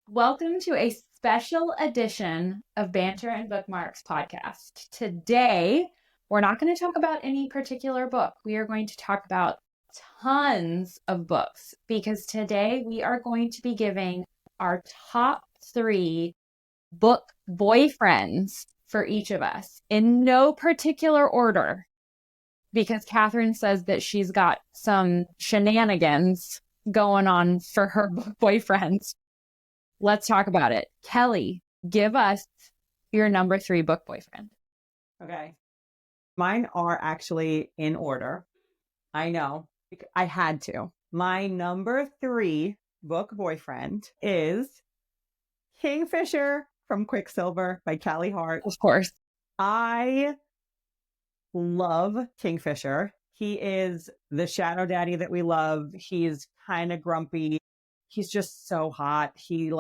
Welcome to a special edition of Banter and Bookmarks podcast. Today, we're not going to talk about any particular book. We are going to talk about tons of books because today we are going to be giving our top 3 book boyfriends for each of us in no particular order because Katharine says that she's got some shenanigans going on for her book boyfriends. Let's talk about it. Kelly, give us your number 3 book boyfriend. Okay. Mine are actually in order. I know. I had to. My number 3 book boyfriend is Kingfisher from Quicksilver by Callie Hart. Of course. I love Kingfisher. He is the shadow daddy that we love. He's kind of grumpy. He's just so hot. He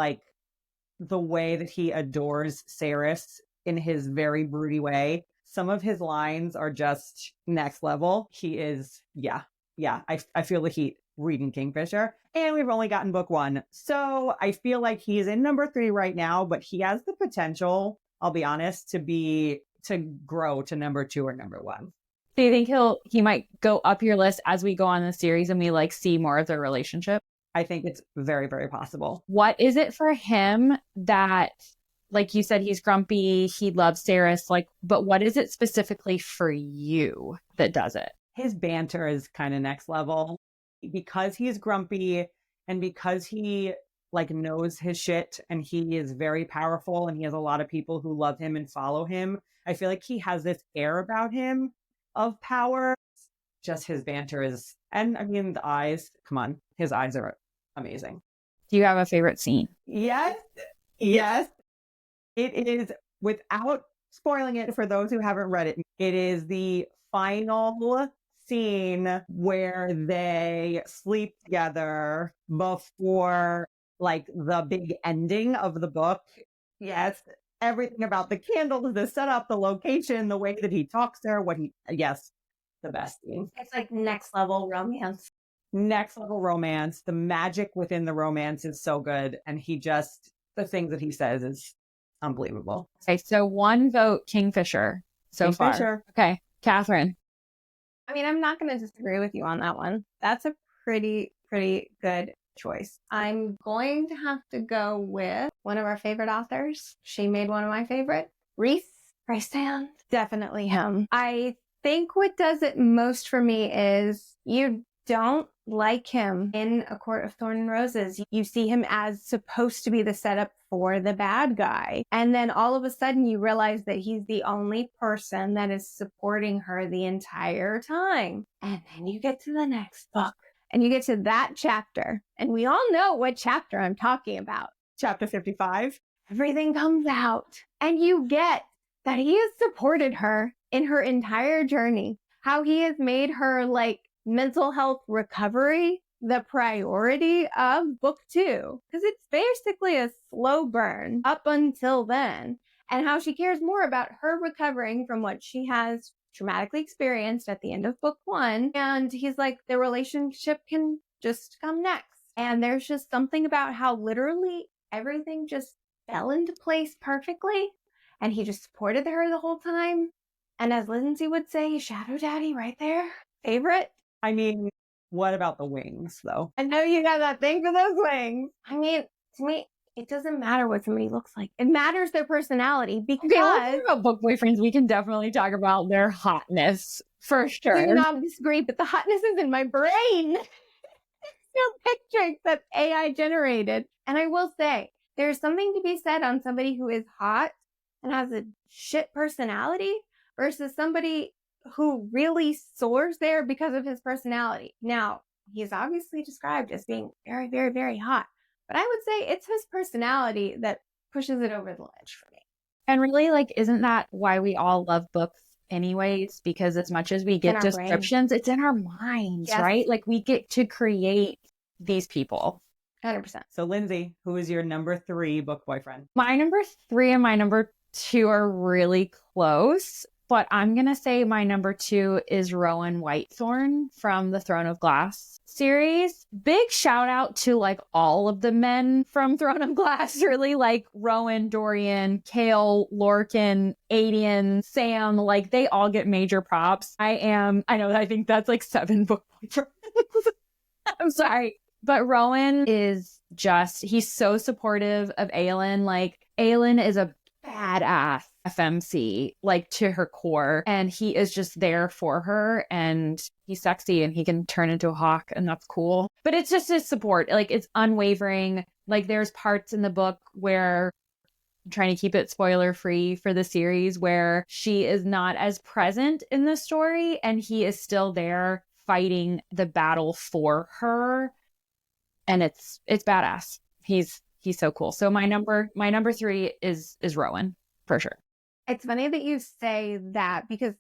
the way that he adores Saris in his very broody way. Some of his lines are just next level. He is, yeah. I feel the heat reading Kingfisher. And we've only gotten book 1. So I feel like he's in number 3 right now, but he has the potential, I'll be honest, to grow to number 2 or number 1. Do you think he might go up your list as we go on the series and we see more of their relationship? I think it's very, very possible. What is it for him that, like you said, he's grumpy, he loves Saris, but what is it specifically for you that does it? His banter is kind of next level. Because he's grumpy and because he knows his shit and he is very powerful and he has a lot of people who love him and follow him, I feel like he has this air about him of power. Just his banter is, and I mean, the eyes, come on, his eyes are amazing. Do you have a favorite scene? Yes. It is, without spoiling it for those who haven't read it, it is the final scene where they sleep together before the big ending of the book. Yes. Everything about the candles, the setup, the location, the way that he talks there, the best scene. It's next level romance. Next level romance. The magic within the romance is so good. And the things that he says is unbelievable. Okay, so 1 vote Kingfisher far. Okay, Katharine. I mean, I'm not going to disagree with you on that one. That's a pretty good choice. I'm going to have to go with one of our favorite authors. She made one of my favorite. Reese Freystand. Definitely him. I think what does it most for me is you don't like him in A Court of Thorn and Roses. You see him as supposed to be the setup for the bad guy. And then all of a sudden you realize that he's the only person that is supporting her the entire time. And then you get to the next book and you get to that chapter. And we all know what chapter I'm talking about. Chapter 55. Everything comes out and you get that he has supported her in her entire journey. How he has made her mental health recovery the priority of book 2, because it's basically a slow burn up until then, and how she cares more about her recovering from what she has traumatically experienced at the end of book 1. And he's like, the relationship can just come next. And there's just something about how literally everything just fell into place perfectly, and he just supported her the whole time. And as Lindsey would say, shadow daddy right there. Favorite. I mean, what about the wings, though? I know you got that thing for those wings. I mean, to me, it doesn't matter what somebody looks like. It matters their personality, because... Okay, let's talk about book boyfriends. We can definitely talk about their hotness, for sure. I do not disagree, but the hotness is in my brain. Still pictures that's AI generated. And I will say, there's something to be said on somebody who is hot and has a shit personality versus somebody who really soars there because of his personality. Now, he's obviously described as being very, very, very hot, but I would say it's his personality that pushes it over the ledge for me. And really, isn't that why we all love books anyways? Because as much as we get descriptions, brain. It's in our minds, yes. Right? We get to create these people. 100%. So Lindsey, who is your number 3 book boyfriend? My number 3 and my number 2 are really close. But I'm going to say my number 2 is Rowan Whitethorn from the Throne of Glass series. Big shout out to like all of the men from Throne of Glass, really, like Rowan, Dorian, Kale, Lorcan, Aedion, Sam, like they all get major props. I think that's like 7 book points. I'm sorry. But Rowan is he's so supportive of Aelin. Like Aelin is a badass FMC, like to her core. And he is just there for her, and he's sexy and he can turn into a hawk, and that's cool. But it's just his support. Like it's unwavering. Like there's parts in the book where I'm trying to keep it spoiler free for the series where she is not as present in the story and he is still there fighting the battle for her. And it's badass. He's so cool. So my number 3 is Rowan for sure. It's funny that you say that because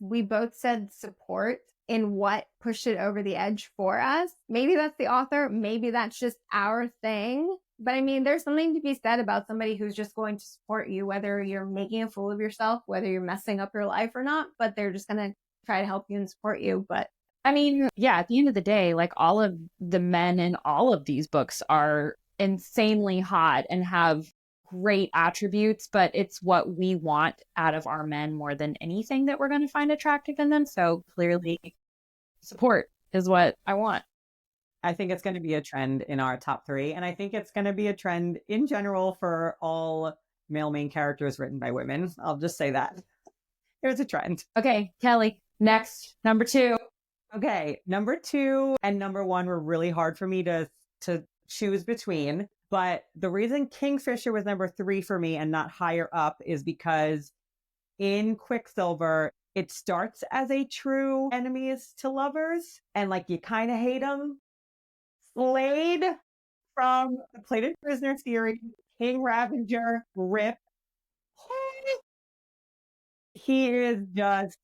we both said support in what pushed it over the edge for us. Maybe that's the author. Maybe that's just our thing. But I mean, there's something to be said about somebody who's just going to support you, whether you're making a fool of yourself, whether you're messing up your life or not, but they're just going to try to help you and support you. But I mean, yeah, at the end of the day, like all of the men in all of these books are insanely hot and have great attributes, but it's what we want out of our men more than anything that we're going to find attractive in them. So clearly support is what I want. I think it's going to be a trend in our top 3. And I think it's going to be a trend in general for all male main characters written by women. I'll just say that. There's a trend. Okay, Kelly, next, number 2. Okay, number 2 and number 1 were really hard for me to choose between. But the reason Kingfisher was number 3 for me and not higher up is because in Quicksilver, it starts as a true enemies to lovers. And like you kind of hate them. Slade from the Plated Prisoner series, King Ravager, Rip. He is just,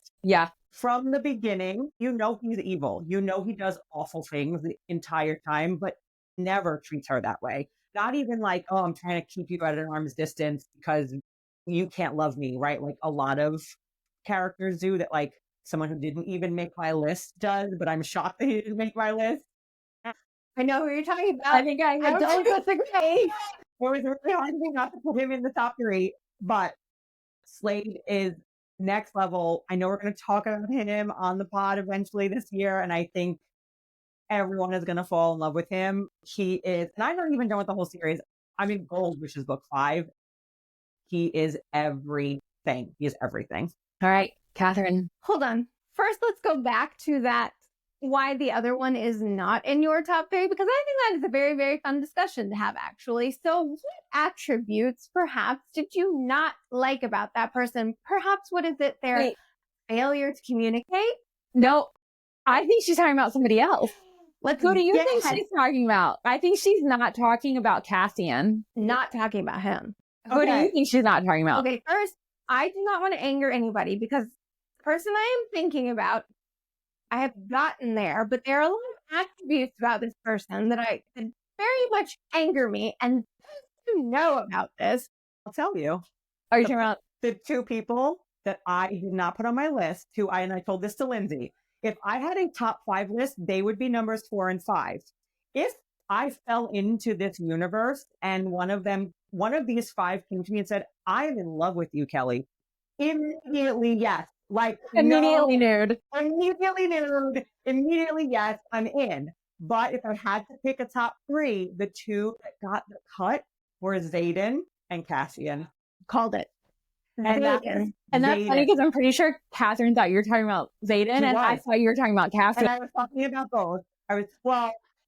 from the beginning, you know he's evil. You know he does awful things the entire time, but never treats her that way. Not even like, oh, I'm trying to keep you at an arm's distance because you can't love me, right? Like a lot of characters do that, like someone who didn't even make my list does, but I'm shocked that he didn't make my list. I know who you're talking about. I think I don't disagree. It was really hard for me not to put him in the top 3, but Slade is next level. I know we're going to talk about him on the pod eventually this year, and I think everyone is going to fall in love with him. He is, and I'm not even done with the whole series. I'm in Gold, which is book 5. He is everything. He is everything. All right, Katharine. Hold on. First, let's go back to that. Why the other one is not in your top 3, because I think that is a very, very fun discussion to have, actually. So what attributes, perhaps, did you not like about that person? Perhaps, what is it, their failure to communicate? No, I think she's talking about somebody else. Who do you think she's talking about? I think she's not talking about Cassian. Not talking about him. Who do you think she's not talking about? Okay, first, I do not want to anger anybody, because the person I am thinking about, I have gotten there, but there are a lot of attributes about this person that very much anger me. And you know about this. I'll tell you. Are you talking about the 2 people that I did not put on my list, and I told this to Lindsey. If I had a top 5 list, they would be numbers 4 and 5. If I fell into this universe and one of these 5 came to me and said, I am in love with you, Kelly, immediately, yes. Like immediately nude. Immediately, yes, I'm in. But if I had to pick a top 3, the 2 that got the cut were Xaden and Cassian. Called it. And that's funny because I'm pretty sure Katharine thought you were talking about Xaden, and I thought you were talking about Cassian. And I was talking about both.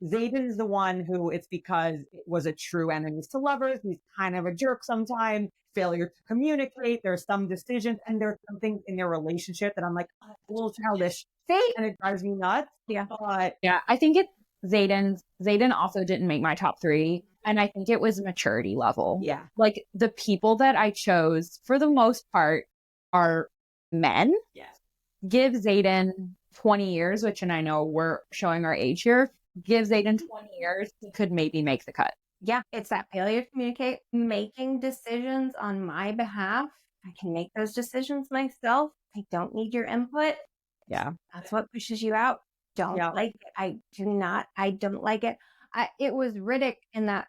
Xaden is the one who it's because it was a true enemies to lovers. He's kind of a jerk sometimes. Failure to communicate. There's some decisions, and there's some things in their relationship that I'm like, oh, a little childish. And it drives me nuts. Yeah. But yeah, I think Xaden also didn't make my top 3. And I think it was maturity level. Yeah. Like the people that I chose for the most part are men. Yes. Give Xaden 20 years, which, and I know we're showing our age here. Give Xaden 20 years, he could maybe make the cut. Yeah, it's that failure to communicate, making decisions on my behalf I can make those decisions myself. I don't need your input. Yeah. That's what pushes you out. Don't like it. I don't like it. It was Riddick in that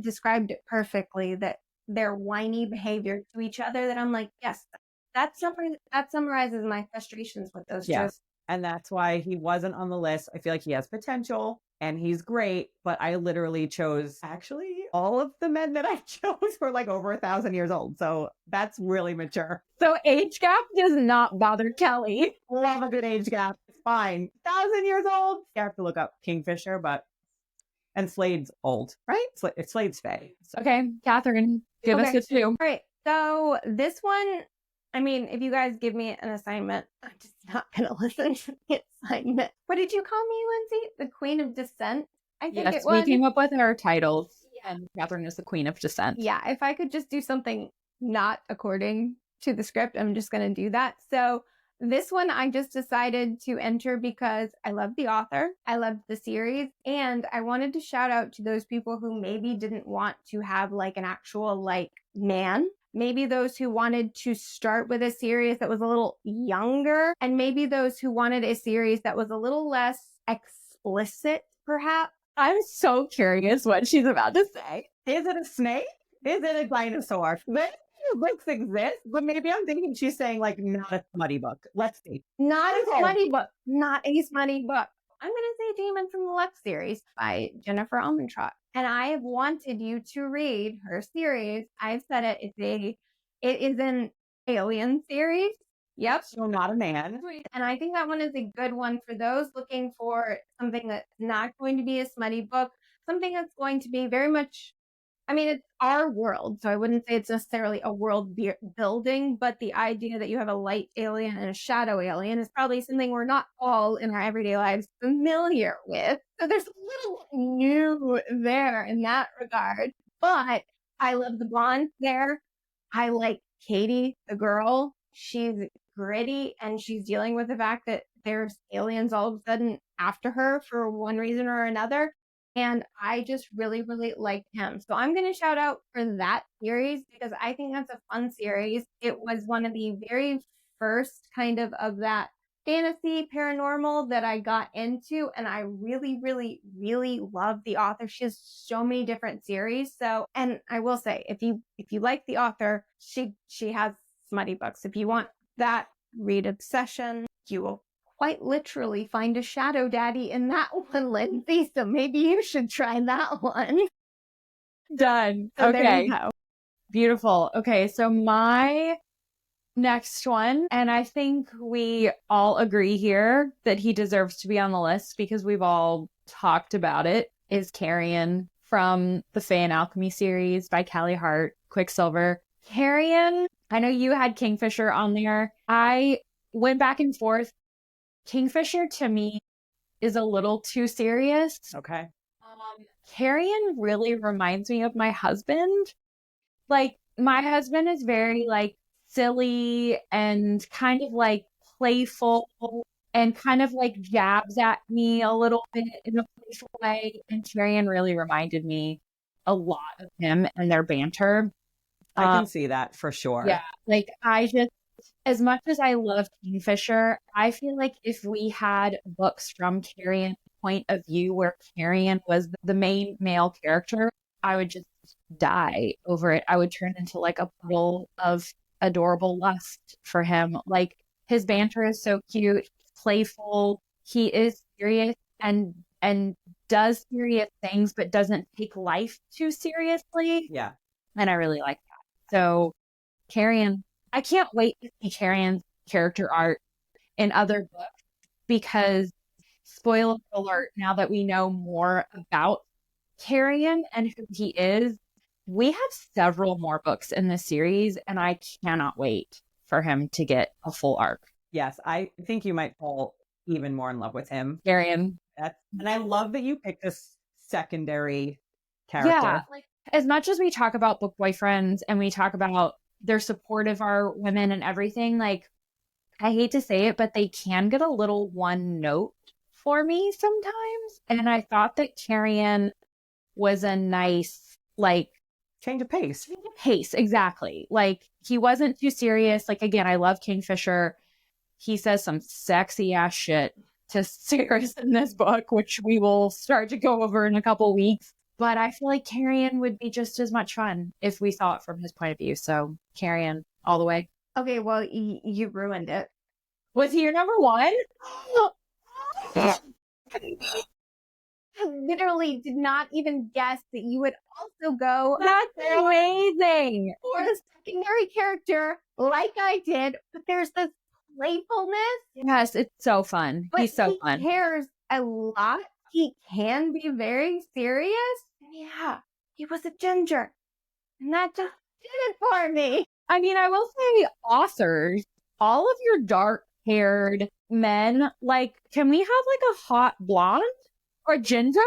described it perfectly, that their whiny behavior to each other, that I'm like, yes, that summarizes my frustrations with those Yeah. jokes. And that's why he wasn't on the list. I feel like he has potential and he's great, but I literally chose, actually, all of the men that I chose were like over 1,000 years old. So that's really mature. So age gap does not bother Kelly. Love a good age gap. It's fine. 1,000 years old. You have to look up Kingfisher, and Slade's old, right? It's Slade's Faye. So. Okay, Katharine, give us a 2. All right. So this one, I mean, if you guys give me an assignment, I'm just not going to listen to the assignment. What did you call me, Lindsay? The Queen of Dissent? I think Yes, we came up with our titles, and Katharine is the Queen of Dissent. Yeah, if I could just do something not according to the script, I'm just going to do that. So this one I just decided to enter because I love the author, I loved the series, and I wanted to shout out to those people who maybe didn't want to have like an actual like man. Maybe those who wanted to start with a series that was a little younger, and maybe those who wanted a series that was a little less explicit, perhaps. I'm so curious what she's about to say. Is it a snake? Is it a dinosaur? Books exist, but maybe I'm thinking she's saying like not a smutty book. Let's see. Not a smutty book. Not a smutty book. I'm going to say Demon from the Left series by Jennifer Almentrout. And I have wanted you to read her series. I've said it is an alien series. Yep. So not a man. And I think that one is a good one for those looking for something that's not going to be a smutty book, something that's going to be very much, I mean, it's our world, so I wouldn't say it's necessarily a world building, but the idea that you have a light alien and a shadow alien is probably something we're not all in our everyday lives familiar with. So there's a little new there in that regard. But I love the blonde there. I like Katie, the girl. She's gritty and she's dealing with the fact that there's aliens all of a sudden after her for one reason or another. And I just really, really liked him. So I'm going to shout out for that series because I think that's a fun series. It was one of the very first kind of that fantasy paranormal that I got into. And I really, really, really love the author. She has so many different series. So, and I will say, if you like the author, she has smutty books. If you want that, read Obsession. You will quite literally find a shadow daddy in that one, Lindsay. So maybe you should try that one. Done. So okay. there you go. Beautiful. Okay. So my next one, and I think we all agree here that he deserves to be on the list because we've all talked about it, is Carrion from the Fae and Alchemy series by Callie Hart, Quicksilver. Carrion, I know you had Kingfisher on there. I went back and forth. Kingfisher to me is a little too serious. Okay. Carrion really reminds me of my husband. Like, my husband is very like silly and kind of like playful and kind of like jabs at me a little bit in a playful way. And Carrion really reminded me a lot of him and their banter. I can see that for sure. Yeah. Like, I just, as much as I love Kingfisher, I feel like if we had books from Carrion's point of view where Carrion was the main male character, I would just die over it. I would turn into like a puddle of adorable lust for him. Like, his banter is so cute, playful. He is serious and does serious things, but doesn't take life too seriously. Yeah. And I really like that. So Carrion, I can't wait to see Carrion's character art in other books because, spoiler alert, now that we know more about Carrion and who he is, we have several more books in this series, and I cannot wait for him to get a full arc. Yes, I think you might fall even more in love with him. Carrion. And I love that you picked this secondary character. Yeah, like, as much as we talk about book boyfriends and we talk about they're supportive of our women and everything, like, I hate to say it, but they can get a little one note for me sometimes. And I thought that Carrion was a nice, like, change of pace. Pace, exactly. Like, he wasn't too serious. Like, again, I love Kingfisher. He says some sexy ass shit to Sirius in this book, which we will start to go over in a couple weeks. But I feel like Carrion would be just as much fun if we saw it from his point of view. So Carrion all the way. Okay, well, you ruined it. Was he your number one? I literally did not even guess that you would also go That's amazing. for a secondary character like I did, but there's this playfulness. Yes, it's so fun. But He's so he fun. cares a lot. He can be very serious. And yeah, he was a ginger. And that just did it for me. I mean, I will say, authors, all of your dark-haired men, like, can we have like a hot blonde or ginger?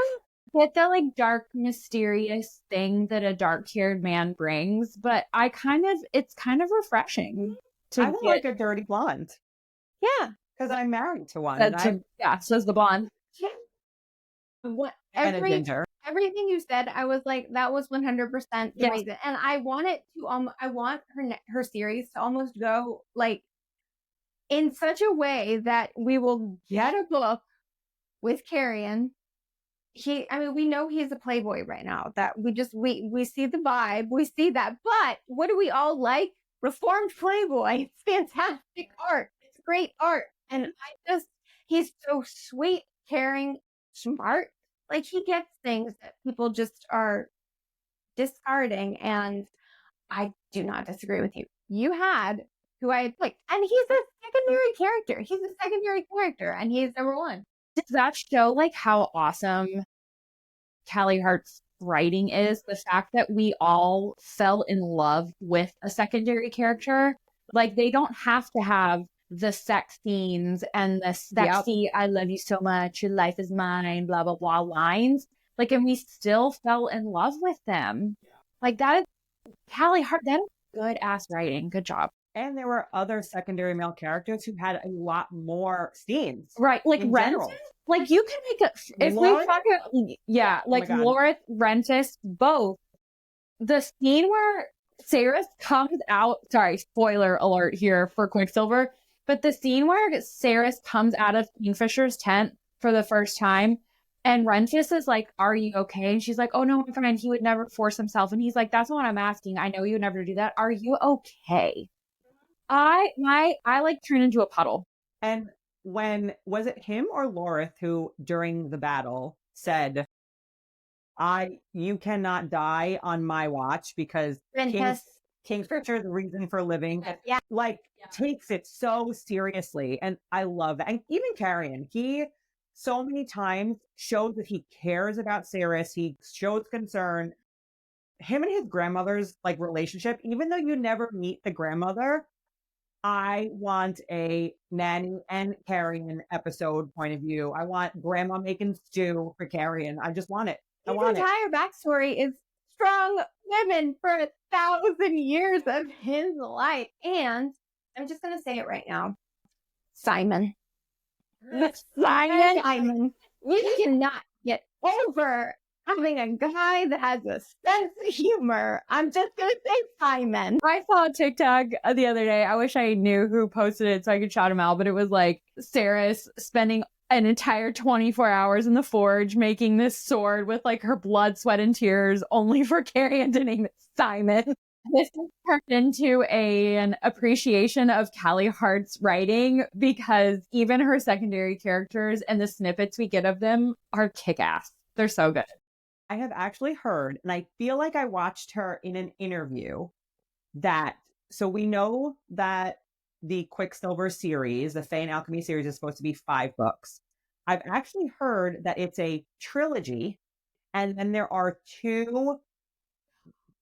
Get the like dark, mysterious thing that a dark-haired man brings, but it's kind of refreshing to I would like a dirty blonde Yeah. because I'm married to one. yeah, says the blonde. What And a ginger. everything you said, I was like, that was 100% the Yes. reason. And I want it to I want her series to almost go like in such a way that we will get a book with Carrion. We know he's a playboy right now. That we see the vibe, we see that. But what do we all like? Reformed playboy. It's fantastic art. It's great art. And he's so sweet, caring, smart. Like, he gets things that people just are discarding. And I do not disagree with you. You had who I had picked. And he's a secondary character. And he's number one. Does that show like how awesome Callie Hart's writing is? The fact that we all fell in love with a secondary character. Like, they don't have to have the sex scenes and the sexy, I love you so much, your life is mine, blah, blah, blah lines. Like, and we still fell in love with them. Like, that is Callie Hart. That is good ass writing. Good job. And there were other secondary male characters who had a lot more scenes. Right. Like, Rentis. Like, you can make if we talk about, yeah, like Lorith, Rentis, both. The scene where Saris comes out, sorry, spoiler alert here for Quicksilver, but the scene where Saris comes out of Kingfisher's tent for the first time, and Rentis is like, are you okay? And she's like, oh no, I'm fine. He would never force himself. And he's like, that's not what I'm asking. I know you would never do that. Are you okay? I like turn into a puddle. And was it him or Lorith who during the battle said, you cannot die on my watch because Kingfisher, the reason for living, takes it so seriously. And I love that. And even Carrion, he so many times shows that he cares about Saris. He shows concern. Him and his grandmother's like relationship, even though you never meet the grandmother, I want a Nanny and Carrion episode point of view. I want grandma making stew for Carrion. I just want it. His entire backstory is strong women for 1,000 years of his life. And I'm just going to say it right now. Simon. Simon. You cannot get over having a guy that has a sense of humor. I'm just going to say Simon. I saw a TikTok the other day. I wish I knew who posted it so I could shout him out, but it was like Saris spending an entire 24 hours in the forge making this sword with like her blood, sweat, and tears, only for Carrion to name it Simon. This has turned into an appreciation of Callie Hart's writing because even her secondary characters and the snippets we get of them are kick-ass. They're so good. I have actually heard, and I feel like I watched her in an interview so we know that the Quicksilver series, the Fae and Alchemy series, is supposed to be 5 books. I've actually heard that it's a trilogy, and then there are 2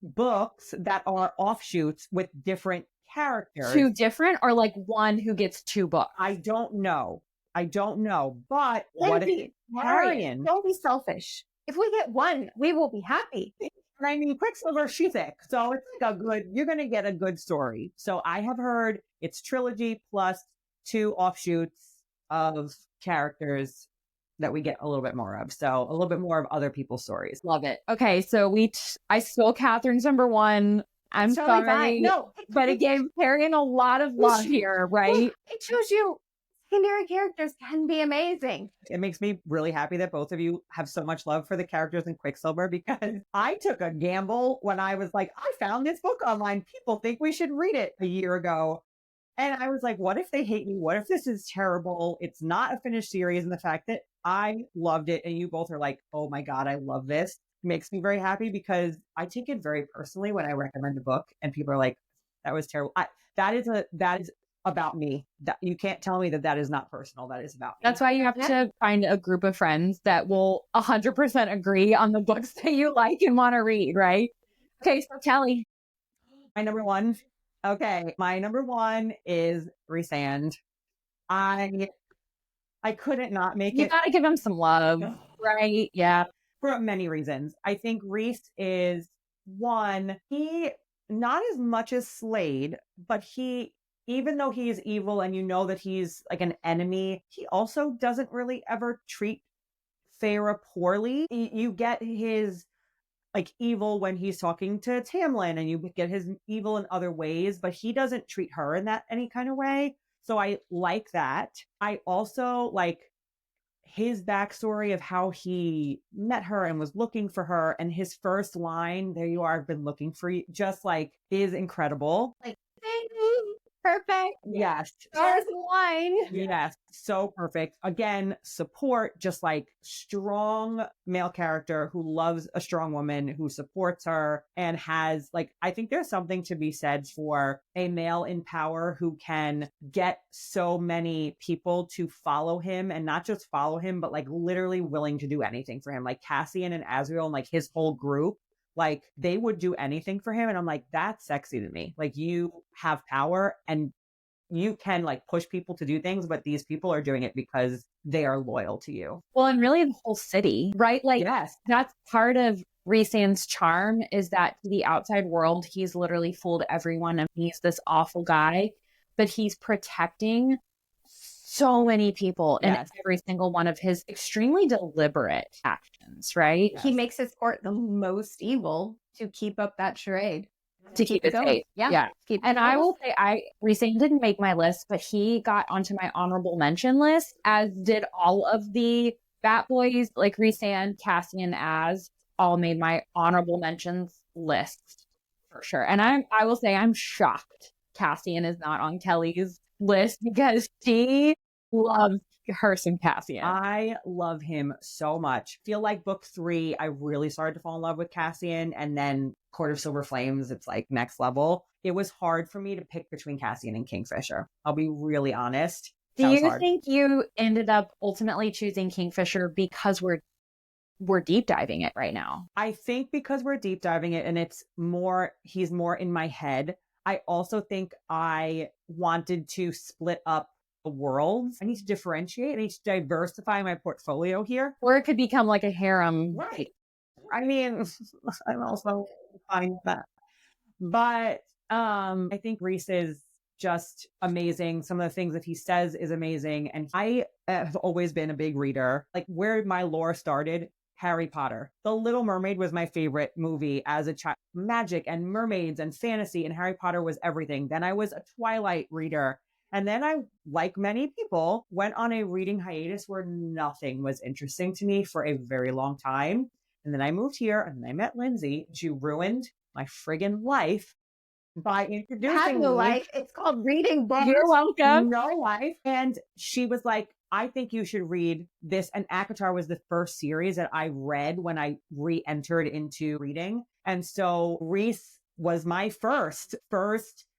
books that are offshoots with different characters. 2 different, or like one who gets 2 books? I don't know. But what if Carrion? Don't be selfish. If we get 1, we will be happy. And I mean, Quicksilver, she's thick. So it's like you're going to get a good story. So I have heard it's trilogy plus 2 offshoots of characters that we get a little bit more of. So a little bit more of other people's stories. Love it. Okay, so I stole Catherine's number one. I'm Totally sorry. fine. No, but it gave Carrion a lot of love here, right? It shows you secondary characters can be amazing. It makes me really happy that both of you have so much love for the characters in Quicksilver, because I took a gamble when I was like, I found this book online. People think we should read it a year ago. And I was like, what if they hate me? What if this is terrible? It's not a finished series. And the fact that I loved it and you both are like, oh my God, I love this, makes me very happy, because I take it very personally when I recommend a book and people are like, that was terrible. That is about me. That you can't tell me that is not personal. That is about me. That's why you have to find a group of friends that will 100% agree on the books that you like and want to read, right? Okay, so Kelly. My number one. Okay, my number one is Rhysand. I couldn't not make You it. gotta give him some love, right? Yeah. For many reasons. I think Rhys is one, he not as much as Slade, but he, even though he is evil and you know that he's like an enemy, he also doesn't really ever treat Feyre poorly. You get his like evil when he's talking to Tamlin, and you get his evil in other ways, but he doesn't treat her in that any kind of way. So I like that. I also like his backstory of how he met her and was looking for her, and his first line, there you are, I've been looking for you, just like is incredible. Like, perfect. Yes. Stars line. Yes. So perfect. Again, support, just like strong male character who loves a strong woman, who supports her, and has like, I think there's something to be said for a male in power who can get so many people to follow him, and not just follow him, but like literally willing to do anything for him. Like Cassian and Azriel and like his whole group, like they would do anything for him. And I'm like, that's sexy to me. Like you have power and you can like push people to do things, but these people are doing it because they are loyal to you. Well, and really the whole city, right? Like yes, that's part of Rhysand's charm, is that to the outside world, he's literally fooled everyone and he's this awful guy, but he's protecting so many people in every single one of his extremely deliberate actions, right? He makes his court the most evil to keep up that charade. To keep it safe. Yeah. And I will say, Rhysand didn't make my list, but he got onto my honorable mention list, as did all of the Bat Boys, like Rhysand, Cassian, all made my honorable mentions list for sure. And I will say I'm shocked Cassian is not on Kelly's list, because she loves her some Cassian. I love him so much. Feel like book 3, I really started to fall in love with Cassian, and then Court of Silver Flames, it's like next level. It was hard for me to pick between Cassian and Kingfisher. I'll be really honest. Do you think you ended up ultimately choosing Kingfisher because we're deep diving it right now? I think because we're deep diving it and he's more in my head. I also think I wanted to split up the worlds. I need to differentiate. I need to diversify my portfolio here. Or it could become like a harem. Right. I mean, I'm also fine with that. But I think Rhys is just amazing. Some of the things that he says is amazing. And I have always been a big reader. Like where my lore started, Harry Potter. The Little Mermaid was my favorite movie as a child. Magic and mermaids and fantasy, and Harry Potter was everything. Then I was a Twilight reader. And then I, like many people, went on a reading hiatus where nothing was interesting to me for a very long time. And then I moved here and I met Lindsey. She ruined my friggin' life by introducing me. Life. It's called reading books. You're welcome. No life. And she was like, I think you should read this. And ACOTAR was the first series that I read when I re-entered into reading. And so Rhys was my first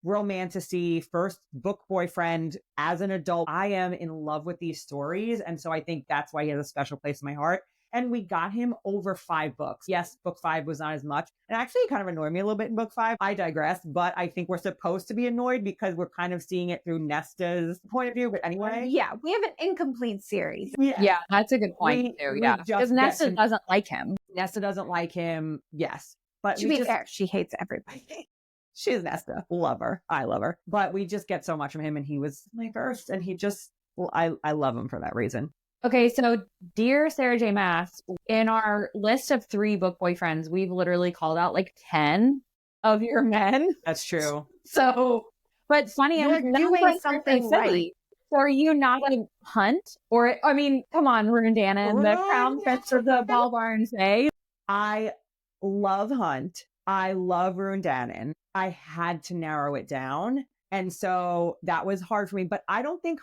romantasy, first book boyfriend as an adult. I am in love with these stories. And so I think that's why he has a special place in my heart. And we got him over 5 books. Yes, book 5 was not as much. And actually it kind of annoyed me a little bit in book 5. I digress, but I think we're supposed to be annoyed because we're kind of seeing it through Nesta's point of view. But anyway. Yeah, we have an incomplete series. Yeah, that's a good point too. Yeah, because Nesta doesn't like him. Nesta doesn't like him. Yes. But to be fair, she hates everybody. She's Nesta. Love her. I love her. But we just get so much from him. And he was my first. And he just, well, I love him for that reason. Okay, so dear Sarah J. Maas, in our list of 3 book boyfriends, we've literally called out like 10 of your men. That's true. So, but funny, You're none of doing us are something silly. So are you not a Hunt? Or, I mean, come on, Rune Dannon, the crown prince of the Ball Barns, eh? I love Hunt. I love Rune Dannon. I had to narrow it down. And so that was hard for me. But I don't think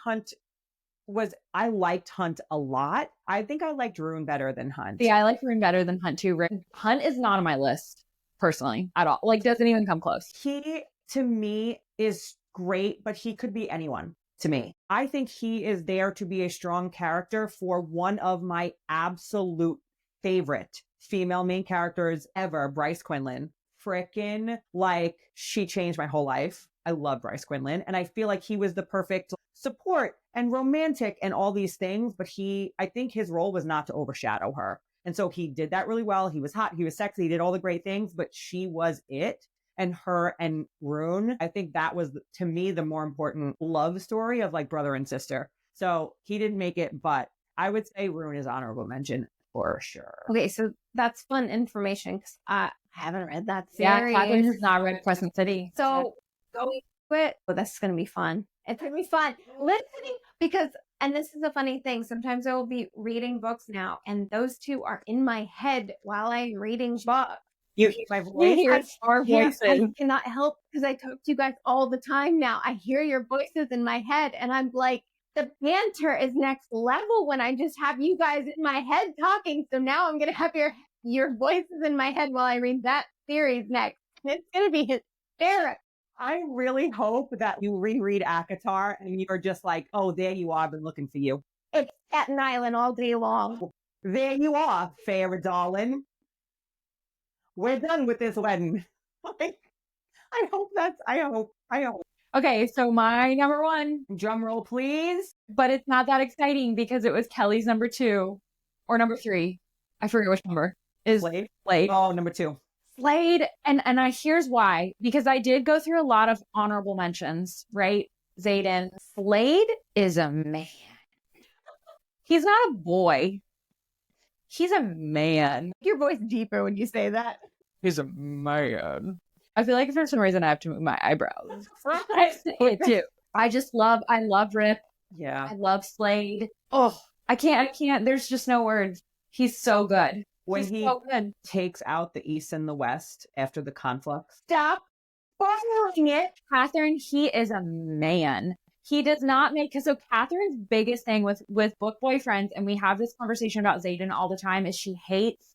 I liked Hunt a lot. I think I liked Rune better than Hunt. Yeah, I like Rune better than Hunt too. Hunt is not on my list personally at all. Like, doesn't even come close. He, to me, is great, but he could be anyone to me. I think he is there to be a strong character for one of my absolute favorite female main characters ever, Bryce Quinlan. Frickin' like, she changed my whole life. I love Bryce Quinlan. And I feel like he was the perfect support and romantic and all these things. But I think his role was not to overshadow her. And so he did that really well. He was hot. He was sexy. He did all the great things, but she was it. And her and Rune, I think that was, to me, the more important love story of like brother and sister. So he didn't make it, but I would say Rune is honorable mention for sure. Okay, so that's fun information because I haven't read that series. Yeah, Katharine has not read Crescent City. So going to it, but this is going to be fun. It's going to be fun listening because, and this is a funny thing. Sometimes I will be reading books now, and those 2 are in my head while I'm reading books. You hear my voice? hear our voices. I cannot help because I talk to you guys all the time now. I hear your voices in my head, and I'm like, the banter is next level when I just have you guys in my head talking. So now I'm going to have your voices in my head while I read that series next. It's going to be hysterical. I really hope that you reread ACOTAR and you're just like, oh, there you are. I've been looking for you. It's Staten Island all day long. There you are, Farrah darling. We're done with this wedding. I hope. Okay, so my number 1, Drum roll, please. but it's not that exciting because it was Kelly's number 2 or number 3. I forget which number is Slade. Slade. Oh, number 2. Slade, and here's why, because I did go through a lot of honorable mentions, right? Xaden. Slade is a man. He's not a boy. He's a man. Your voice deeper when you say that. He's a man. I feel like for some reason I have to move my eyebrows. I say it too. I love Rip. Yeah. I love Slade. Oh, I can't. There's just no words. He's so good. When He's he so good. takes out the East and the West after the conflict. Stop bothering it. Katharine, he is a man. He does not make, because so Katharine's biggest thing with book boyfriends, and we have this conversation about Xaden all the time, is she hates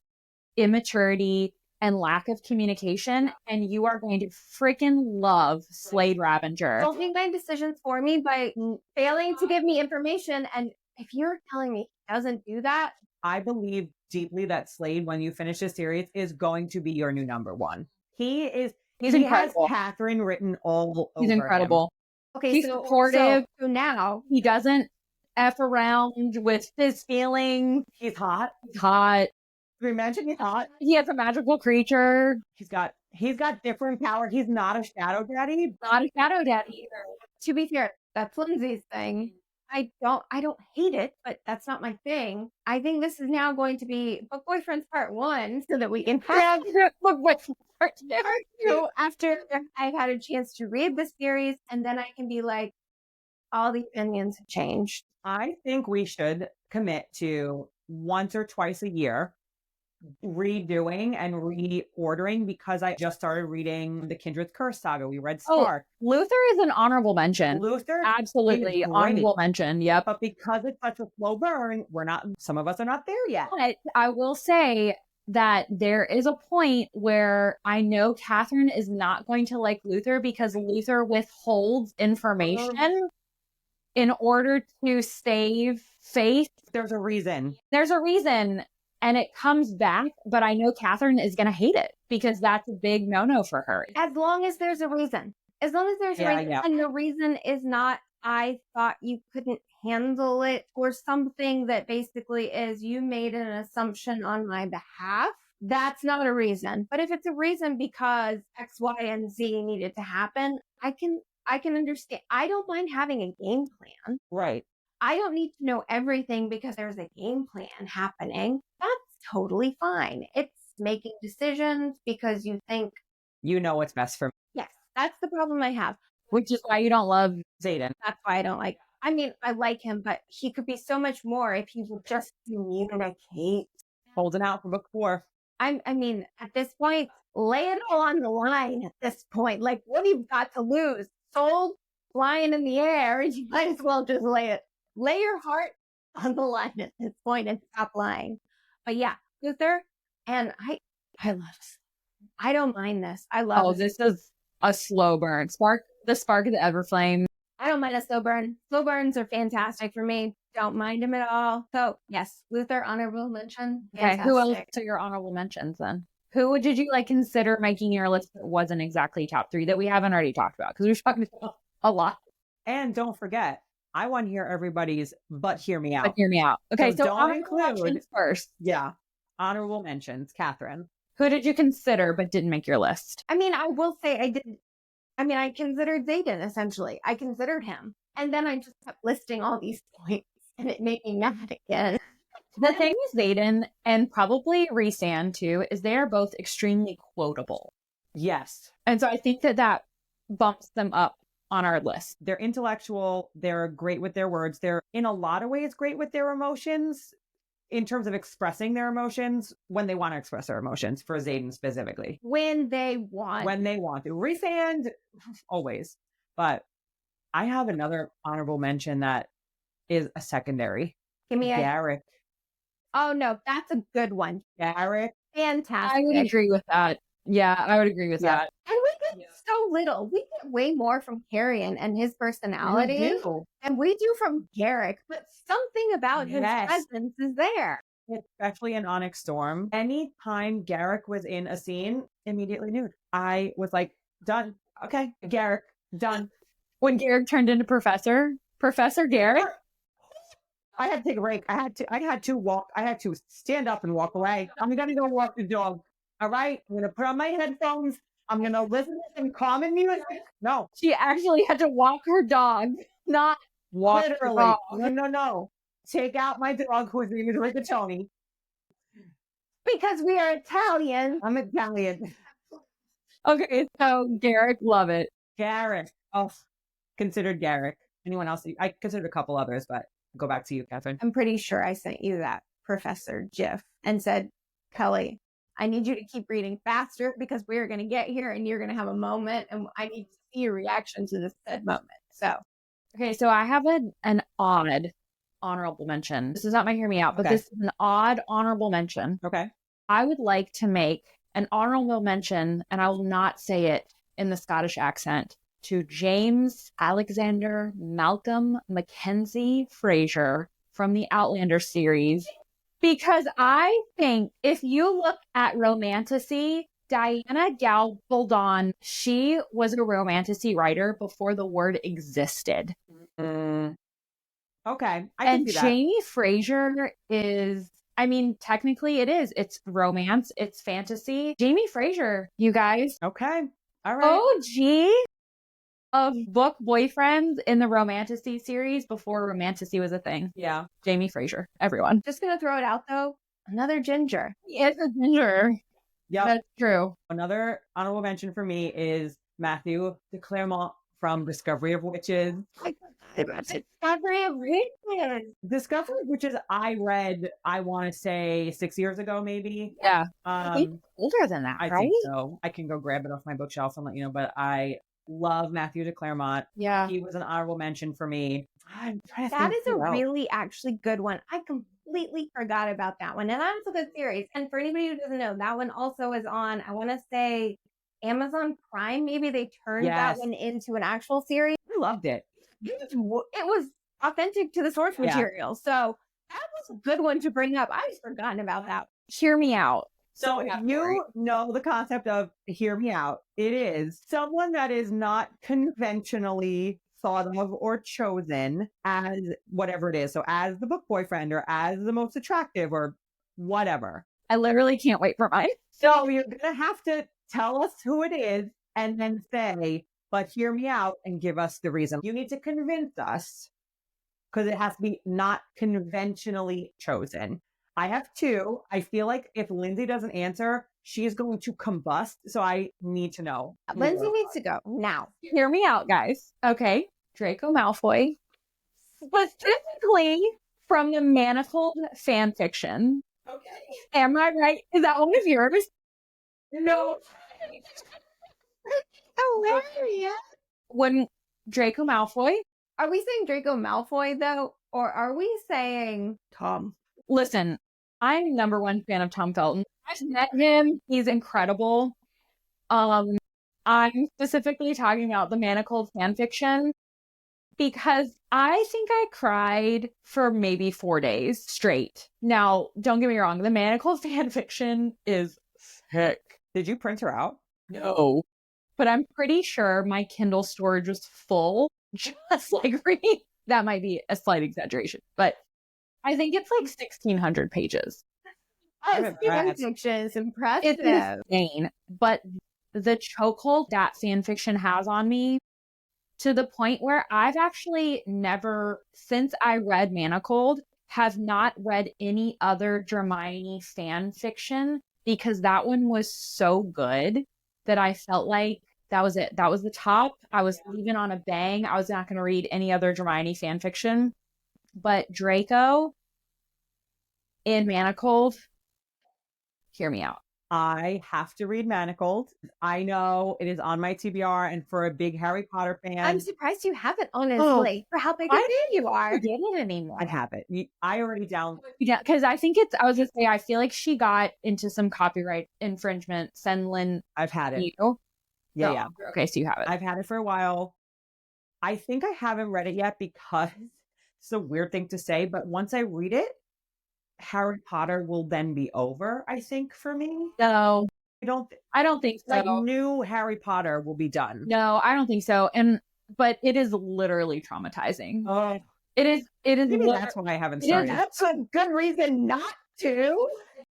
immaturity and lack of communication, and you are going to freaking love Slade Ravenger. Don't make my decisions for me by failing to give me information. And if you're telling me he doesn't do that, I believe deeply that Slade, when you finish this series, is going to be your new number 1. He's incredible. Has Katharine written all over He's incredible. him. okay, He's so supportive. So now He doesn't F around with his feelings. He's hot. He's hot. Can you imagine he's hot? He has a magical creature. He's got different power. He's not a shadow daddy. Not a shadow daddy either. to be fair, that's Lindsay's thing. I don't hate it, but that's not my thing. I think this is now going to be Book Boyfriends Part 1 so that we can have Book Boyfriends Part 2 after I've had a chance to read the series, and then I can be like, all the opinions have changed. I think we should commit to once or twice a year redoing and reordering, because I just started reading the Kindred's Curse saga. We read Spark. Luther is an honorable mention. Luther, Absolutely. is great. Honorable mention. Yep. But because it's such a slow burn, some of us are not there yet. But I will say that there is a point where I know Katharine is not going to like Luther because Luther withholds information in order to save Faith. There's a reason. There's a reason. And it comes back, but I know Katharine is going to hate it because that's a big no-no for her. As long as there's a reason. As long as there's a reason. Yeah. And the reason is not, I thought you couldn't handle it, or something that basically is, you made an assumption on my behalf. That's not a reason. But if it's a reason because X, Y, and Z needed to happen, I can understand. I don't mind having a game plan. Right. I don't need to know everything because there's a game plan happening. That's totally fine. It's making decisions because you think, You know what's best for me. yes, that's the problem I have. Which is why you don't love Zayden. That's why I don't like. I mean, I like him, but he could be so much more if he would just communicate. Holding out for book 4. I mean, at this point, lay it all on the line at this point. Like, what do you got to lose? Soul flying in the air. You might as well just lay your heart on the line at this point and stop lying. But yeah, Luther, and I love this. I don't mind this. I love this is a slow burn. The spark of the Everflame. I don't mind a slow burn. Slow burns are fantastic for me. Don't mind them at all. So yes, Luther, honorable mention. Okay, who else Fantastic. are your honorable mentions then? Who did you like consider making your list that wasn't exactly top 3 that we haven't already talked about? Because we've talked about a lot. And don't forget, I want to hear everybody's, but hear me out. But hear me out. Okay, so don't honorable include mentions first. Yeah. Honorable mentions, Katharine. Who did you consider but didn't make your list? I mean, I will say I didn't. I mean, I considered Zayden essentially. I considered him. And then I just kept listing all these points and it made me mad again. The thing with Zayden and probably Rhysand too is they are both extremely quotable. Yes. And so I think that bumps them up on our list. They're intellectual. They're great with their words. They're in a lot of ways great with their emotions in terms of expressing their emotions when they want to express their emotions, for Zayden specifically. When they want. When they want to. Rhysand, always. But I have another honorable mention that is a secondary. Give me Garrick. Oh, no, that's a good one. Garrick. Fantastic. I would agree with that. Yeah, I would agree with that. And we get so little. We get way more from Carrion and his personality than we do from Garrick. But something about his presence is there. Especially in Onyx Storm. Anytime Garrick was in a scene, immediately nude. I was like, done. Okay, Garrick, done. When Garrick turned into Professor Garrick. I had to take a break. I had to stand up and walk away. I'm gonna go walk the dog. All right. I'm gonna put on my headphones. I'm gonna listen to some common music. No. She actually had to walk her dog, not walk Literally. her dog. No. Take out my dog whose name is Rigatoni. Because we are Italian. I'm Italian. Okay, so Garrick, love it. Garrick. Oh, considered Garrick. Anyone else? I considered a couple others, but go back to you, Katharine. I'm pretty sure I sent you that Professor GIF and said, Kelly, I need you to keep reading faster because we're going to get here and you're going to have a moment and I need to see your reaction to this said moment. So, okay, so I have an odd honorable mention. This is not my hear me out, but this is an odd honorable mention. Okay. I would like to make an honorable mention, and I will not say it in the Scottish accent, to James Alexander Malcolm Mackenzie Fraser from the Outlander series. Because I think if you look at Romantasy, Diana Gabaldon, she was a Romantasy writer before the word existed. Okay. I can see that. Jamie Fraser is, I mean, technically it is. It's romance. It's fantasy. Jamie Fraser, you guys. Okay. All right. OG of book boyfriends in the Romantasy series before Romantasy was a thing. Yeah. Jamie Fraser, everyone. just going to throw it out though. Another ginger. He is a ginger. Yep. That's true. Another honorable mention for me is Matthew de Clermont from Discovery of Witches. Discovery of Witches. Discovery of Witches I read, I want to say 6 years ago, maybe. Yeah. He's older than that, I right? think so. I can go grab it off my bookshelf and let you know, but I love Matthew de Clermont. Yeah. He was an honorable mention for me. I'm trying to That think is a who else. really actually good one. I completely forgot about that one. And that's a good series. And for anybody who doesn't know, that one also is on, I want to say, Amazon Prime. Maybe they turned that one into an actual series. I loved it. It was authentic to the source material. So that was a good one to bring up. I've forgotten about that. Hear me out. So if you know the concept of hear me out, it is someone that is not conventionally thought of or chosen as whatever it is. So as the book boyfriend or as the most attractive or whatever. I literally can't wait for mine. So you're going to have to tell us who it is and then say, but hear me out and give us the reason. You need to convince us because it has to be not conventionally chosen. I have two. I feel like if Lindsey doesn't answer, she is going to combust. So I need to know. Lindsey needs to go now. Hear me out, guys. Okay. Draco Malfoy, specifically from the Manacled fan fiction. Okay. Am I right? Is that one of yours? No. Hilarious. When Draco Malfoy, Are we saying Draco Malfoy though? Or are we saying Tom. listen, I'm number one fan of Tom Felton. I've met him. He's incredible. I'm specifically talking about the Manacled fan fiction because I think I cried for maybe 4 days straight. Now, don't get me wrong, the Manacled fan fiction is sick. Did you print her out? No. But I'm pretty sure my Kindle storage was full, just like reading. That might be a slight exaggeration, but I think it's like 1,600 pages. fan fiction is impressive? It's insane. But the chokehold that fan fiction has on me, to the point where I've actually never, since I read Manacled, have not read any other Hermione fan fiction because that one was so good that I felt like that was it. That was the top. I was leaving on a bang. I was not going to read any other Hermione fan fiction. But Draco in Manacled, hear me out. I have to read Manacled. I know it is on my TBR, and for a big Harry Potter fan, I'm surprised you haven't, honestly, for how big a fan you are. I get it anymore. I have it. I already downloaded. Yeah, because I think I was going to say, I feel like she got into some copyright infringement. Senlin, I've had it. you? Yeah, Oh, yeah. Okay, so you have it. I've had it for a while. I think I haven't read it yet because it's a weird thing to say, but once I read it, Harry Potter will then be over, I think, for me. No, I don't think so. like new Harry Potter will be done. No, I don't think so. But it is literally traumatizing. Oh, It is. maybe that's why I haven't started. That's a good reason not to.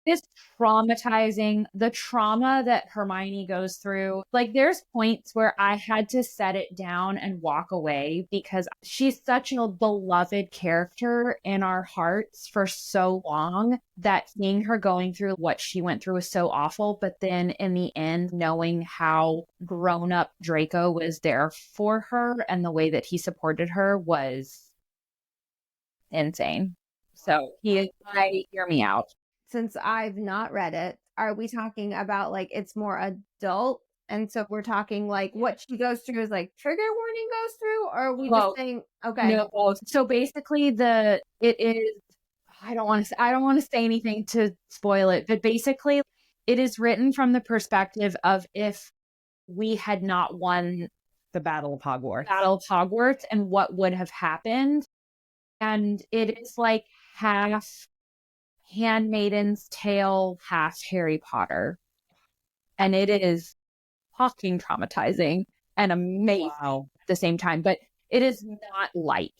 It's traumatizing. The trauma that Hermione goes through. Like, there's points where I had to set it down and walk away because she's such a beloved character in our hearts for so long that seeing her going through what she went through was so awful. But then in the end, knowing how grown up Draco was there for her and the way that he supported her was insane. So hear me out. Since I've not read it, are we talking about like it's more adult? And so we're talking like what she goes through is like trigger warning goes through, or are we just saying okay? No. So basically it is, I don't want to say anything to spoil it, but basically it is written from the perspective of if we had not won The Battle of Hogwarts. And what would have happened. And it is like half Handmaiden's Tale, half Harry Potter. And it is fucking traumatizing and amazing at the same time, but it is not light.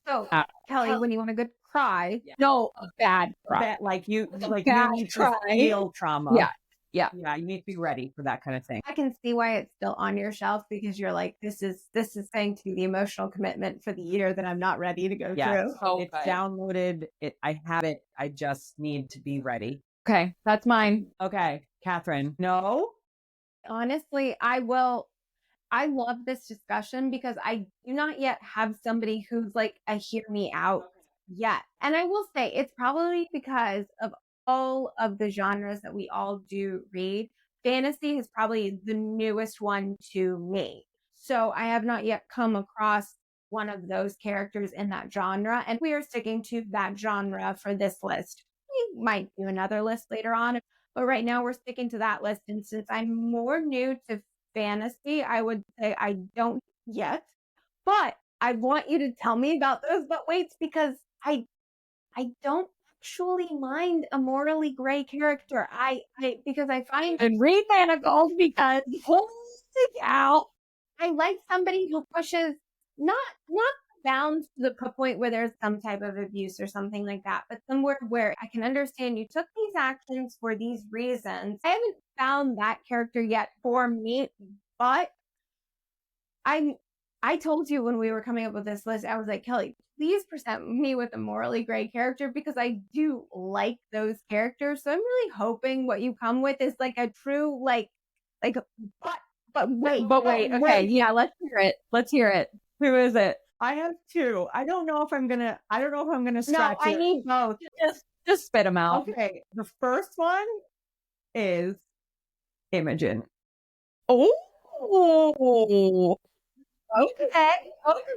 So, Kelly, when you want a good cry, no, a bad cry. You need cry. to feel trauma. Yeah. You need to be ready for that kind of thing. I can see why it's still on your shelf because you're like, this is saying to be the emotional commitment for the year that I'm not ready to go through. It's downloaded. I have it. I just need to be ready. Okay, that's mine. Okay, Katharine. No? Honestly, I love this discussion because I do not yet have somebody who's like a hear me out yet. And I will say it's probably because of all of the genres that we all do read. Fantasy is probably the newest one to me. So I have not yet come across one of those characters in that genre. And we are sticking to that genre for this list. We might do another list later on, but right now we're sticking to that list. And since I'm more new to fantasy, I would say I don't yet, but I want you to tell me about those but waits because I don't actually mind a morally gray character. Because I find And read Manacled because holy cow, I like somebody who pushes not bounds to the point where there's some type of abuse or something like that, but somewhere where I can understand you took these actions for these reasons. I haven't found that character yet for me, but I I told you when we were coming up with this list, I was like, Kelly, please present me with a morally gray character because I do like those characters. So I'm really hoping what you come with is like a true, like, but wait, Okay. Yeah. Let's hear it. Who is it? I have two. I don't know if I'm gonna No, stretch I it. need both. Just spit them out. Okay. The first one is Imogen. Oh. Okay.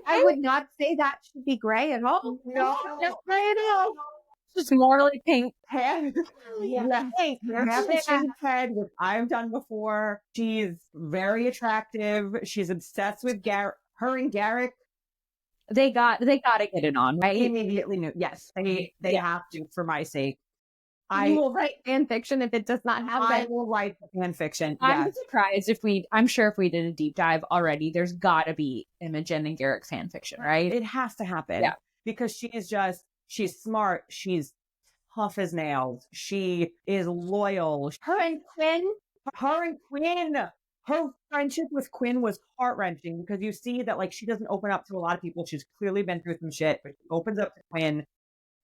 I would not say that should be gray at all. No, not gray at all. Just morally pink. Head. Yeah. Half a shaved head, which I've done before. She's very attractive. She's obsessed with Garrett. Her and Garrett They got to get it on, right? immediately knew. Yes, they have to for my sake. I will write fan fiction if it does not have I that. will write fan fiction. I'm Yes. surprised I'm sure if we did a deep dive already, there's got to be Imogen and Garrick fan fiction, right? It has to happen. Yeah. Because she's smart. She's tough as nails. She is loyal. Her and Quinn. Her friendship with Quinn was heart-wrenching because you see that like she doesn't open up to a lot of people. She's clearly been through some shit, but she opens up to Quinn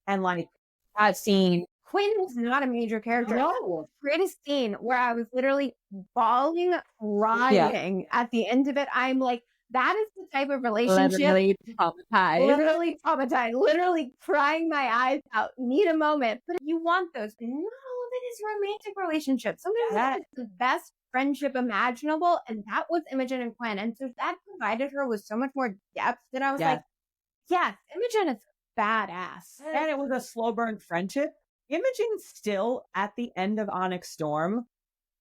and like That scene. Quinn was not a major character. No. Greatest scene where I was literally bawling, crying at the end of it. I'm like, that is the type of relationship. Literally traumatized. Literally traumatized. Literally crying my eyes out. Need a moment. But you want those. But not all of it is romantic relationships. Sometimes it's the best friendship imaginable. And that was Imogen and Quinn. And so that provided her with so much more depth that I was like, yes, Imogen is badass. And it was a slow burn friendship. Imogen still at the end of Onyx Storm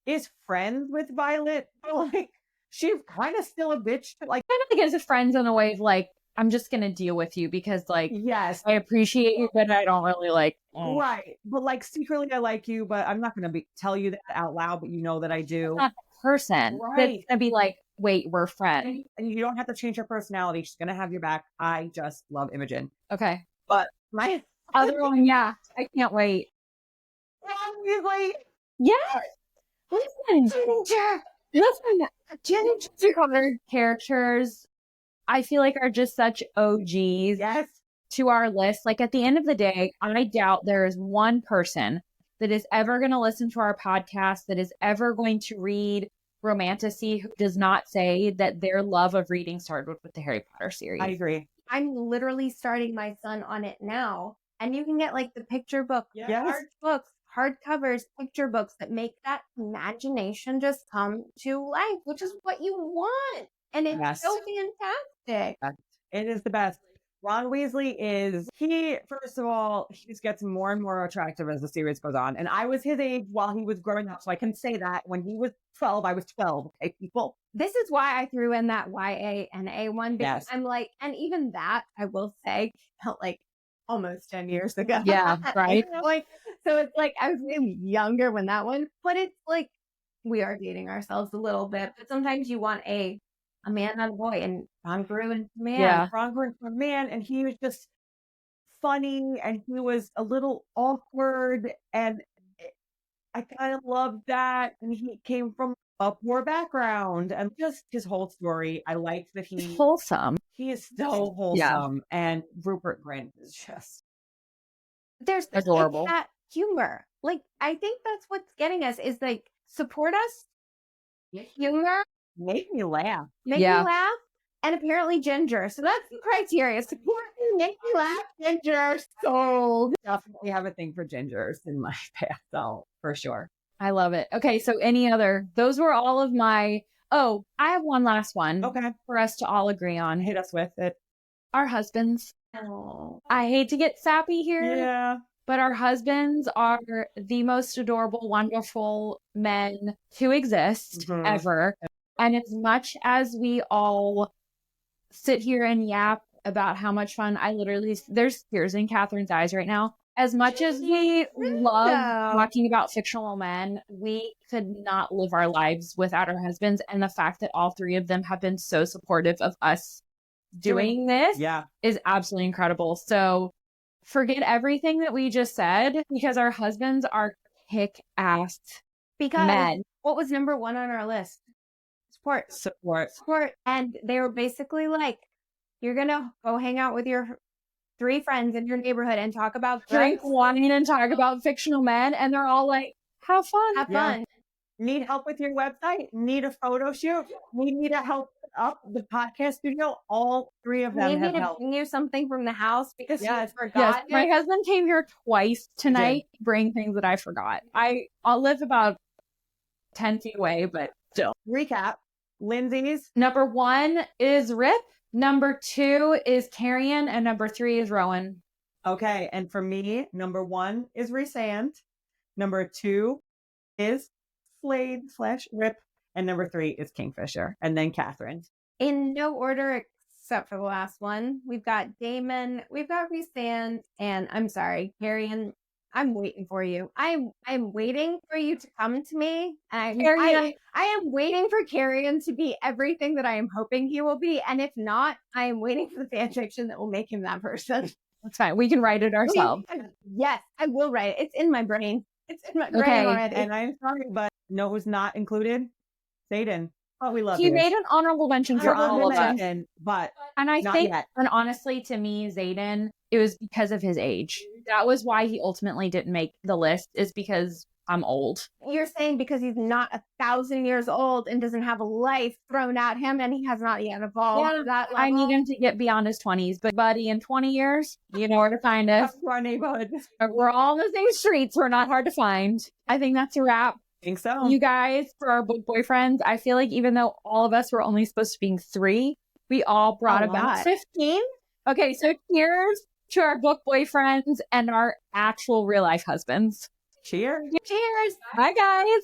is friends with Violet. Like she's kind of still a bitch. Like Kind of like as a friends in a way of like, I'm just gonna deal with you because like yes, I appreciate you, but I don't really like right. But like secretly I like you, but I'm not gonna tell you that out loud, but you know that I do. not the person. Right. That's gonna be like, wait, we're friends. And you don't have to change her personality. She's gonna have your back. I just love Imogen. Okay. But my Other one, yeah. I can't wait. Weasley. Yeah. Ginger characters, I feel like are just such OGs Yes. to our list. Like at the end of the day, I doubt there is one person that is ever going to listen to our podcast, that is ever going to read Romantasy, who does not say that their love of reading started with the Harry Potter series. I agree. I'm literally starting my son on it now. And you can get like the picture book, hard books, hardcovers, picture books that make that imagination just come to life, which is what you want. And it's so fantastic. It is the best. Ron Weasley first of all, he just gets more and more attractive as the series goes on. And I was his age while he was growing up. So I can say that when he was 12, I was 12. Okay, people. This is why I threw in that YA one because I'm like, and even that I will say felt like almost 10 years ago. Yeah, right. So it's like I was maybe younger when that one, but it's like we are dating ourselves a little bit. But sometimes you want a man, not a boy, and Ron grew into a man. Yeah. Ron grew into a man, and he was just funny, and he was a little awkward, and I kind of loved that. And he came from a poor background, and just his whole story. I liked that He's wholesome. He is so wholesome, and Rupert Grint is just there's adorable. That humor. Like I think that's what's getting us is like support us, humor, make me laugh, and apparently ginger. So that's the criteria: support me, make me laugh, ginger. Sold. Definitely have a thing for gingers in my path, though, for sure. I love it. Okay, so those were all of my. Oh, I have one last one. Okay. For us to all agree on. Hit us with it. Our husbands. Oh. I hate to get sappy here. Yeah. But our husbands are the most adorable, wonderful men to exist ever. And as much as we all sit here and yap about how much fun, there's tears in Katharine's eyes right now. As much as we love talking about fictional men, we could not live our lives without our husbands. And the fact that all three of them have been so supportive of us doing this is absolutely incredible. So forget everything that we just said because our husbands are kick-ass men. What was number one on our list? support. And they were basically like, you're going to go hang out with your 3 friends in your neighborhood and talk about Drink guys. wine and talk about fictional men. And they're all like, have fun. Have fun. Need help with your website? Need a photo shoot? Need me to help up the podcast studio? All 3 of them Need me have to helped. bring you something from the house because you Yes. forgot. Yes, my husband came here twice tonight to bring things that I forgot. I'll live about 10 feet away, but still. Recap. Lindsey's. Number 1 is Rip. Number 2 is Carrion. And number 3 is Rowan. Okay. And for me, number 1 is Resand. Number 2 is Slade/Rip. And number 3 is Kingfisher. And then Katharine. In no order except for the last one. We've got Damon, we've got Resand, and I'm sorry, Carrion. I'm waiting for you. I'm waiting for you to come to me. And I am waiting for Carrion to be everything that I am hoping he will be. And if not, I am waiting for the fan fiction that will make him that person. That's fine. We can write it ourselves. Yes, I will write it. It's in my brain. It's in my brain already. And I'm sorry, but no, who's not included? Zayden. Oh, we love He you. made an honorable mention for all of us. But And I not think, yet. and honestly, to me, Zayden, it was because of his age. That was why he ultimately didn't make the list, is because I'm old. You're saying because he's not 1,000 years old and doesn't have a life thrown at him and he has not yet evolved that level. I need him to get beyond his 20s. But buddy, in 20 years, you know where to find us. Up to our neighborhood. We're all in the same streets. We're not hard to find. I think that's a wrap. I think so. You guys, for our book boyfriends, I feel like even though all of us were only supposed to be 3, we all brought about 15. Okay, so cheers to our book boyfriends and our actual real life husbands. Cheers. Cheers. Bye, guys.